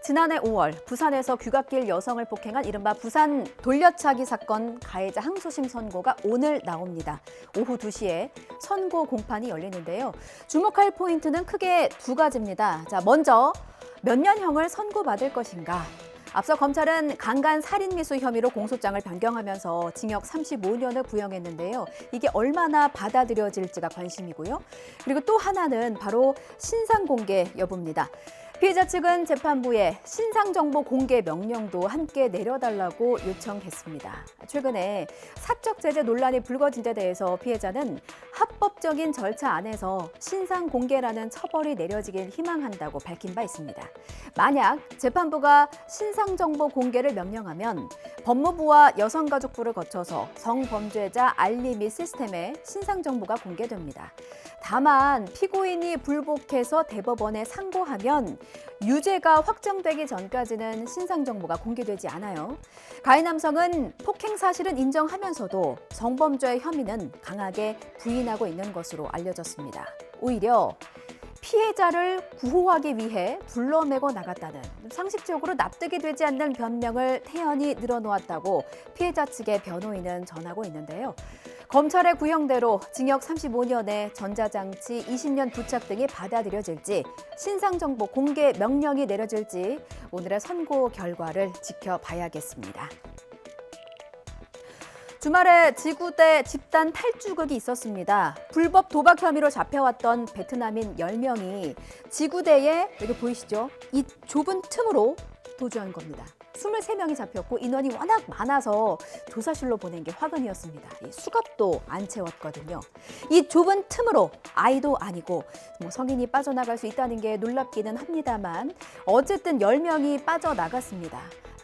지난해 5월 부산에서 귀갓길 여성을 폭행한 이른바 부산 돌려차기 사건 가해자 항소심 선고가 오늘 나옵니다. 오후 2시에 선고 공판이 열리는데요. 주목할 포인트는 크게 두 가지입니다. 자, 먼저 몇 년형을 선고받을 것인가. 앞서 검찰은 강간 살인미수 혐의로 공소장을 변경하면서 징역 35년을 부형했는데요. 이게 얼마나 받아들여질지가 관심이고요. 그리고 또 하나는 바로 신상 공개 여부입니다. 피해자 측은 재판부에 신상정보 공개 명령도 함께 내려달라고 요청했습니다. 최근에 사적 제재 논란이 불거진 데 대해서 피해자는 합법적인 절차 안에서 신상 공개라는 처벌이 내려지길 희망한다고 밝힌 바 있습니다. 만약 재판부가 신상정보 공개를 명령하면 법무부와 여성가족부를 거쳐서 성범죄자 알림 및 시스템에 신상정보가 공개됩니다. 다만 피고인이 불복해서 대법원에 상고하면 유죄가 확정되기 전까지는 신상정보가 공개되지 않아요. 가해 남성은 폭행 사실은 인정하면서도 성범죄 혐의는 강하게 부인하고 있는 것으로 알려졌습니다. 오히려 피해자를 구호하기 위해 불러매고 나갔다는 상식적으로 납득이 되지 않는 변명을 태연히 늘어놓았다고 피해자 측의 변호인은 전하고 있는데요. 검찰의 구형대로 징역 35년에 전자장치 20년 부착 등이 받아들여질지 신상정보 공개 명령이 내려질지 오늘의 선고 결과를 지켜봐야겠습니다. 주말에 지구대 집단 탈주극이 있었습니다. 불법 도박 혐의로 잡혀왔던 베트남인 10명이 지구대에 여기 보이시죠? 이 좁은 틈으로 도주한 겁니다. 23명이 잡혔고 인원이 워낙 많아서 조사실로 보낸 게 화근이었습니다. 이 수갑도 안 채웠거든요. 이 좁은 틈으로 아이도 아니고 성인이 빠져나갈 수 있다는 게 놀랍기는 합니다만 어쨌든 10명이 빠져나갔습니다.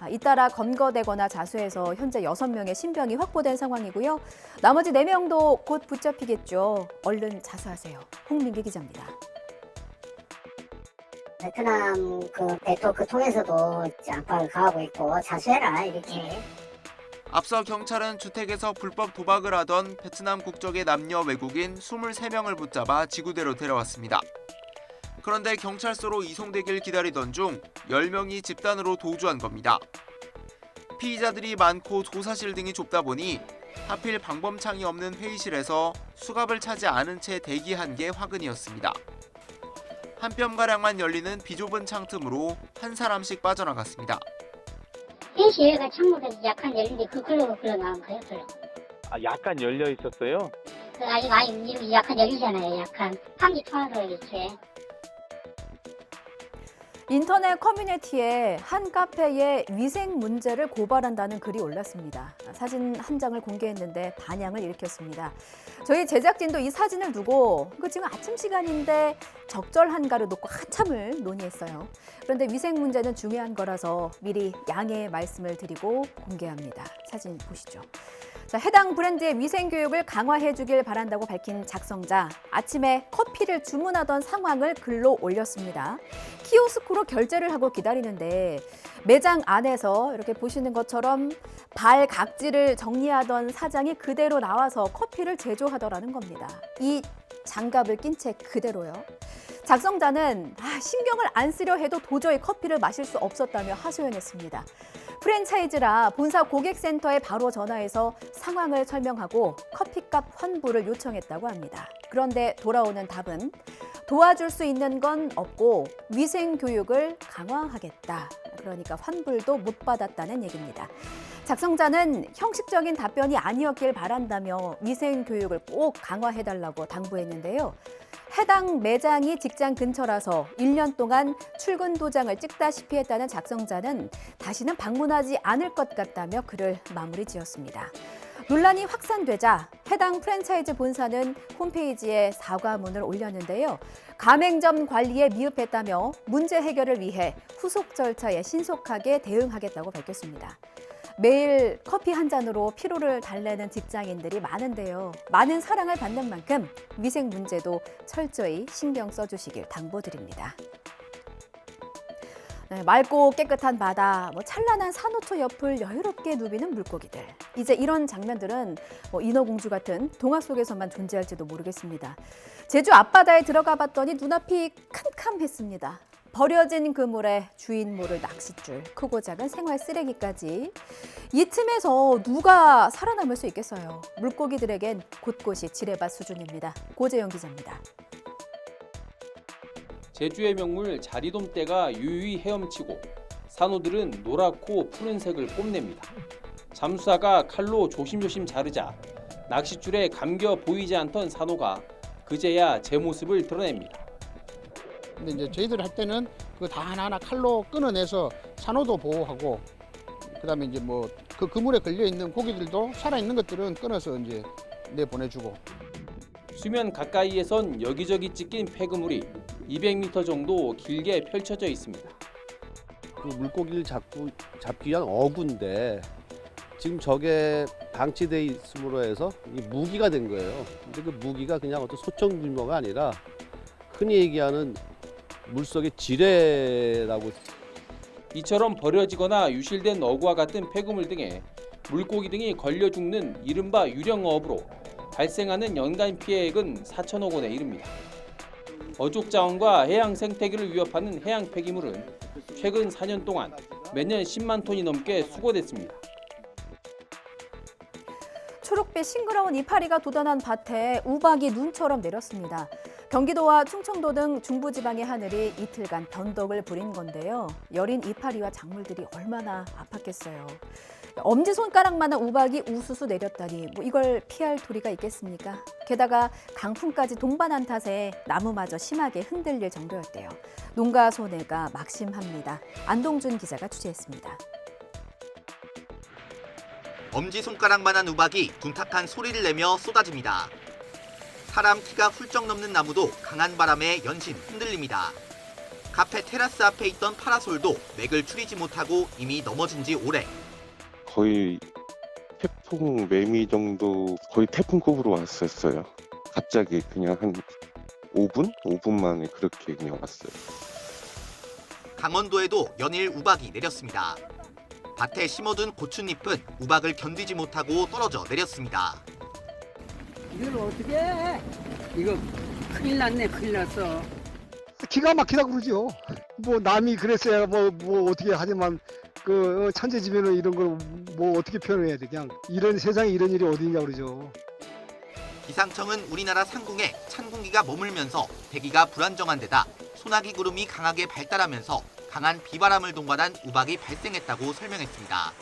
잇따라 검거되거나 자수해서 현재 6명의 신병이 확보된 상황이고요. 나머지 4명도 곧 붙잡히겠죠. 얼른 자수하세요. 홍민기 기자입니다. 베트남 네트워크 통해서도 압박을 가하고 있고 자수해라 이렇게. 앞서 경찰은 주택에서 불법 도박을 하던 베트남 국적의 남녀 외국인 23명을 붙잡아 지구대로 데려왔습니다. 그런데 경찰서로 이송되길 기다리던 중 10명이 집단으로 도주한 겁니다. 피의자들이 많고 조사실 등이 좁다 보니 하필 방범창이 없는 회의실에서 수갑을 차지 않은 채 대기한 게 화근이었습니다. 한 뼘가량만 열리는 비좁은 창틈으로 한 사람씩 빠져나갔습니다. 회의실가 창문에서 약간 열린데 그걸로 나온 거예요. 약간 열려 있었어요? 아니 약간 열리잖아요. 약간 환기 통하도록 이렇게. 인터넷 커뮤니티에 한 카페의 위생 문제를 고발한다는 글이 올랐습니다. 사진 한 장을 공개했는데 반향을 일으켰습니다. 저희 제작진도 이 사진을 두고 지금 아침 시간인데 적절한가를 놓고 한참을 논의했어요. 그런데 위생 문제는 중요한 거라서 미리 양해의 말씀을 드리고 공개합니다. 사진 보시죠. 자, 해당 브랜드의 위생 교육을 강화해 주길 바란다고 밝힌 작성자, 아침에 커피를 주문하던 상황을 글로 올렸습니다. 키오스크로 결제를 하고 기다리는데 매장 안에서 이렇게 보시는 것처럼 발 각질을 정리하던 사장이 그대로 나와서 커피를 제조하더라는 겁니다. 이 장갑을 낀 채 그대로요. 작성자는 신경을 안 쓰려 해도 도저히 커피를 마실 수 없었다며 하소연했습니다. 프랜차이즈라 본사 고객센터에 바로 전화해서 상황을 설명하고 커피값 환불을 요청했다고 합니다. 그런데 돌아오는 답은 도와줄 수 있는 건 없고 위생 교육을 강화하겠다. 그러니까 환불도 못 받았다는 얘기입니다. 작성자는 형식적인 답변이 아니었길 바란다며 위생 교육을 꼭 강화해달라고 당부했는데요. 해당 매장이 직장 근처라서 1년 동안 출근 도장을 찍다시피 했다는 작성자는 다시는 방문하지 않을 것 같다며 글을 마무리 지었습니다. 논란이 확산되자 해당 프랜차이즈 본사는 홈페이지에 사과문을 올렸는데요. 가맹점 관리에 미흡했다며 문제 해결을 위해 후속 절차에 신속하게 대응하겠다고 밝혔습니다. 매일 커피 한 잔으로 피로를 달래는 직장인들이 많은데요. 많은 사랑을 받는 만큼 위생 문제도 철저히 신경 써주시길 당부드립니다. 네, 맑고 깨끗한 바다, 찬란한 산호초 옆을 여유롭게 누비는 물고기들. 이제 이런 장면들은 인어공주 같은 동화 속에서만 존재할지도 모르겠습니다. 제주 앞바다에 들어가 봤더니 눈앞이 캄캄했습니다. 버려진 그물에 주인 모를 낚싯줄, 크고 작은 생활 쓰레기까지 이 틈에서 누가 살아남을 수 있겠어요. 물고기들에겐 곳곳이 지뢰밭 수준입니다. 고재영 기자입니다. 제주의 명물 자리돔대가 유유히 헤엄치고 산호들은 노랗고 푸른색을 뽐냅니다. 잠수사가 칼로 조심조심 자르자 낚싯줄에 감겨 보이지 않던 산호가 그제야 제 모습을 드러냅니다. 근데 이제 저희들 할 때는 그 다 하나하나 칼로 끊어내서 산호도 보호하고, 그다음에 이제 뭐 그 그물에 걸려 있는 고기들도 살아 있는 것들은 끊어서 이제 내보내주고. 수면 가까이에선 여기저기 찢긴 폐그물이 200m 정도 길게 펼쳐져 있습니다. 그 물고기를 잡기 위한 어구인데 지금 저게 방치돼 있음으로 해서 이 무기가 된 거예요. 근데 그 무기가 그냥 어떤 소청 규모가 아니라 흔히 얘기하는 물속의 지뢰라고. 이처럼 버려지거나 유실된 어구와 같은 폐그물 등에 물고기 등이 걸려 죽는 이른바 유령어업으로 발생하는 연간 피해액은 4천억 원에 이릅니다. 어족 자원과 해양 생태계를 위협하는 해양 폐기물은 최근 4년 동안 매년 10만 톤이 넘게 수거됐습니다. 초록빛 싱그러운 이파리가 돋아난 밭에 우박이 눈처럼 내렸습니다. 경기도와 충청도 등 중부지방의 하늘이 이틀간 변덕을 부린 건데요. 여린 이파리와 작물들이 얼마나 아팠겠어요. 엄지손가락만한 우박이 우수수 내렸다니 뭐 이걸 피할 도리가 있겠습니까? 게다가 강풍까지 동반한 탓에 나무마저 심하게 흔들릴 정도였대요. 농가 손해가 막심합니다. 안동준 기자가 취재했습니다. 엄지손가락만한 우박이 둔탁한 소리를 내며 쏟아집니다. 사람 키가 훌쩍 넘는 나무도 강한 바람에 연신 흔들립니다. 카페 테라스 앞에 있던 파라솔도 맥을 추리지 못하고 이미 넘어진 지 오래. 거의 태풍 매미 정도, 거의 태풍급으로 왔었어요. 갑자기 그냥 한 5분 만에 그렇게 그냥 왔어요. 강원도에도 연일 우박이 내렸습니다. 밭에 심어둔 고추잎은 우박을 견디지 못하고 떨어져 내렸습니다. 이걸 어떻게 해? 이거 큰일 났네, 큰일 났어. 기가 막히다고 그러죠. 뭐 남이 그랬어야 뭐 어떻게 하지만 그 천재지변은 이런 걸 뭐 어떻게 표현해야 돼. 그냥 이런 세상에 이런 일이 어디 있냐고 그러죠. 기상청은 우리나라 상공에 찬 공기가 머물면서 대기가 불안정한 데다 소나기 구름이 강하게 발달하면서 강한 비바람을 동반한 우박이 발생했다고 설명했습니다.